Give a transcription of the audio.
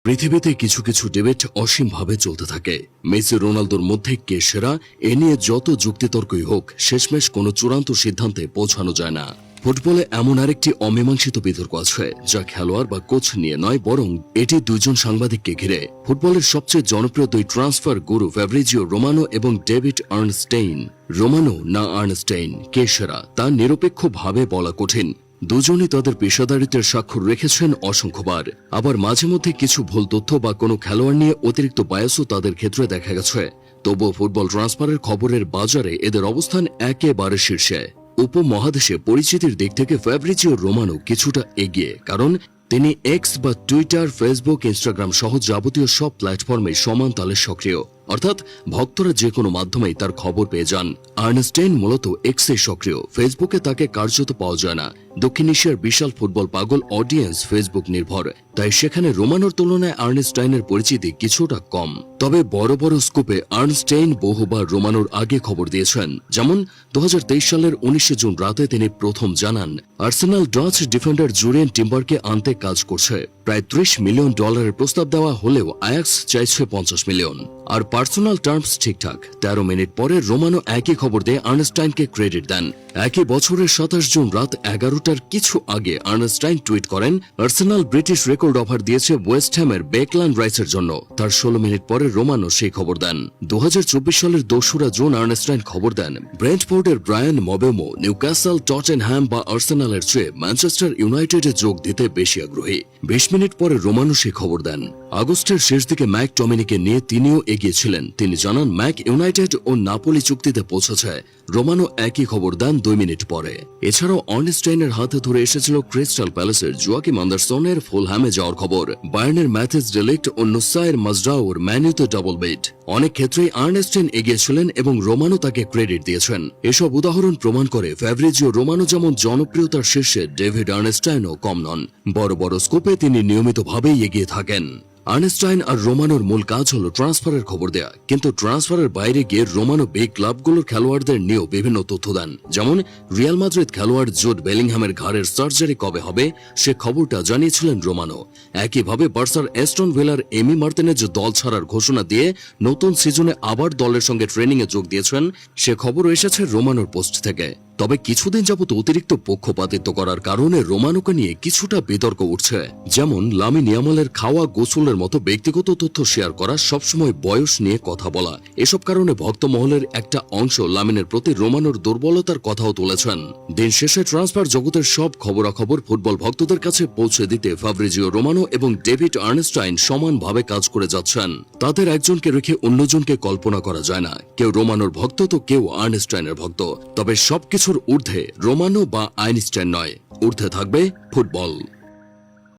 পৃথিবীতে কিছু কিছু ডিবেট অসীমভাবে চলতে থাকে। মেসি রোনালদোর মধ্যে কে সেরা এ নিয়ে যত যুক্তিতর্কই হোক, শেষমেশ কোনো চূড়ান্ত সিদ্ধান্তে পৌঁছানো যায় না। ফুটবলে এমন আরেকটি অমীমাংসিত বিতর্ক আছে, যা খেলোয়াড় বা কোচ নিয়ে নয়, বরং এটি দুইজন সাংবাদিককে ঘিরে। ফুটবলের সবচেয়ে জনপ্রিয় দুই ট্রান্সফার গুরু ফ্যাব্রিজিও রোমানো এবং ডেভিড আর্নস্টেইন। রোমানো না আর্নস্টেইন, কে সেরা তা নিরপেক্ষভাবে বলা কঠিন। দুজনই তাদের পেশাদারিত্বের স্বাক্ষর রেখেছেন অসংখ্যবার। আবার মাঝে মধ্যে কিছু ভুল তথ্য বা কোনো খেলোয়াড় নিয়ে অতিরিক্ত বায়াসও তাদের ক্ষেত্রে দেখা গেছে। তবুও ফুটবল ট্রান্সফারের খবরের বাজারে এদের অবস্থান একেবারে শীর্ষে। উপমহাদেশে পরিচিতির দিক থেকে ফ্যাব্রিজিও রোমানো কিছুটা এগিয়ে, কারণ তিনি এক্স বা টুইটার, ফেসবুক, ইনস্টাগ্রাম সহ যাবতীয় সব প্ল্যাটফর্মে সমান তালে সক্রিয়, অর্থাৎ ভক্তরা যে কোনো মাধ্যমেই তার খবর পেয়ে যান। আর্নস্টেইন মূলত এক্সে সক্রিয়, ফেসবুকে তাকে কার্যত পাওয়া যায় না। দক্ষিণ এশিয়ার বিশাল ফুটবল পাগল অডিয়েন্স ফেসবুক নির্ভর, তাই সেখানে রোমানোর তুলনায় আর্নস্টাইনের পরিচিতি কিছুটা কম। তবে বড় বড় স্কুপে আর্নস্টেইন বহুবার রোমানোর আগে খবর দিয়েছেন। যেমন 2023 সালের 19 জুন রাতে তিনি প্রথম জানান, আর্সেনাল ডাচ ডিফেন্ডার জুরিয়েন টিম্বারকে আনতে কাজ করছে। প্রায় $30 মিলিয়ন প্রস্তাব দেওয়া হলেও আয়াক্স চাইছে 50 মিলিয়ন। আর পার্সোনাল টার্মস ঠিকঠাক। 13 মিনিট পরে রোমানো একই খবর দিয়ে আর্নস্টাইনকে ক্রেডিট দেন। একই বছরের 27 জুন রাত 11টার কিছু আগে আর্নস্টাইন টুইট করেন, আর্সেনাল ব্রিটিশ রেকর্ড অফার দিয়েছে ওয়েস্ট হ্যামের বেকল্যান্ড রাইসের জন্য। তার 16 মিনিট পরে রোমানো সেই খবর দেন। 2024 সালের 2রা জুন আর্নস্টাইন খবর দেন, ব্রেন্টফোর্ডের ব্রায়ান মবেমো নিউক্যাসল, টটেনহ্যাম বা আর্সেনালের চেয়ে ম্যানচেস্টার ইউনাইটেডে যোগ দিতে বেশি আগ্রহী। 20 মিনিট পরে রোমানো সেই খবর দেন। আগস্টের শেষ দিকে ম্যাক টমিনিকে নিয়ে তিনিও এগিয়েছিলেন। তিনি জানান, ম্যাক ইউনাইটেড ও নাপোলি চুক্তিতে পৌঁছেছে। রোমানো একই খবর দেন 2 মিনিট পরে। এছাড়াও আর্নস্টাইনের হাতে ধরে এসেছিল ক্রিস্টাল প্যালেসের জোয়াকিম আন্ডারসনের ফুলহ্যামে যাওয়ার খবর, বায়ার্নের ম্যাথিস ডেলিক্ট ও নুসাইর মাজরাউর ম্যানুতে ডাবল বিট। অনেক ক্ষেত্রেই আর্নস্টাইন এগিয়েছিলেন এবং রোমানো তাকে ক্রেডিট দিয়েছেন। এসব উদাহরণ প্রমাণ করে ফ্যাব্রিজিও রোমানো যেমন জনপ্রিয়তার শীর্ষে, ডেভিড আর্নস্টাইনও কম নন। বড় বড় স্কোপে তিনি নিয়মিতভাবেই এগিয়ে থাকেন। আর্নস্টাইন আর রোমানোর মূল কাজ হলো ট্রান্সফারের খবর দেয়া, কিন্তু ট্রান্সফারের বাইরে গিয়ে রোমানো বিগ ক্লাবগুলোর খেলোয়াড়দের নিয়েও বিভিন্ন তথ্য দেন। যেমন রিয়াল মাদ্রিদ খেলোয়াড় জুড বেলিংহ্যামের ঘাড়ের সার্জারি কবে হবে সে খবরটা জানিয়েছিলেন রোমানো। একইভাবে বার্সার অ্যাস্টন ভিলার এমি মার্তিনেজ দল ছাড়ার ঘোষণা দিয়ে নতুন সিজনে আবার দলের সঙ্গে ট্রেনিংয়ে যোগ দিয়েছেন, সে খবরও এসেছে রোমানোর পোস্ট থেকে। তবে কিছুদিন যাবত অতিরিক্ত পক্ষপাতিত্ব করার কারণে রোমানোকে নিয়ে কিছুটা বিতর্ক উঠছে। যেমন লামিন ইয়ামালের খাওয়া, গোসলের মতো ব্যক্তিগত তথ্য শেয়ার করা, সবসময় বয়স নিয়ে কথা বলা। এসব কারণে ভক্ত মহলের একটা অংশ লামিনের প্রতি রোমানোর দুর্বলতার কথাও তুলেছেন। দিন শেষে ট্রান্সফার জগতের সব খবরাখবর ফুটবল ভক্তদের কাছে পৌঁছে দিতে ফ্যাব্রিজিও রোমানো এবং ডেভিড আর্নস্টাইন সমানভাবে কাজ করে যাচ্ছেন। তাদের একজনকে রেখে অন্যজনকে কল্পনা করা যায় না। কেউ রোমানোর ভক্ত তো কেউ আর্নস্টাইনের ভক্ত। তবে সবকিছুর ঊর্ধ্বে রোমানো বা আইনস্টাইন নয়, ঊর্ধ্বে থাকবে ফুটবল।